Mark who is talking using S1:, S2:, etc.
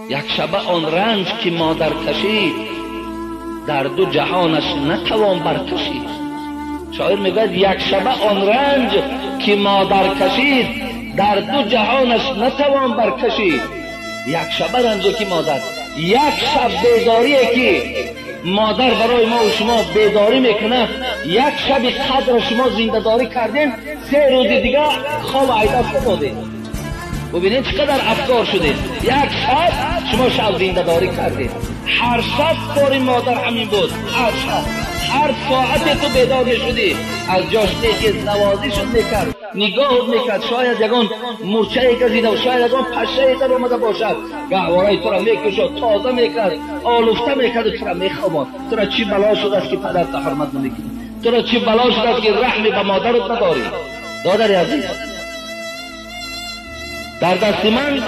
S1: یک شبه آن رنج که مادر کشید در دو جهانش نتوان برکشید. شاعر میگوید یک شبه آن رنج که مادر کشید در دو جهانش نتوان برکشید. یک شبه رنجی که مادر، یک شب بیداریه که مادر برای ما و شما بیداری میکنه، یک شب قدر شما زنده داری کردین، 3 روز دیگه خواب عیدت دادین. ببینید چقدر افکار شدید. یک شب شما شب زنده داری کردید. هر شب کار مادر همین بود. هر شب، هر ساعت تو بیدار میشدی، از جاش که نوازشت میکرد، نگاه میکرد، شاید یگان مرچه کشیده و شاید یگان پشه در اومده باشد، گهواره تو را میکشد، تازه میکرد، آلوفته میکرد و تو را میخواباند. تو را چی بلا شده است که پدر تا حرمت نمیکنی؟ تو را چی بلا شده است که رحمی به مادرت نداری؟ دادر عزیز، در دست من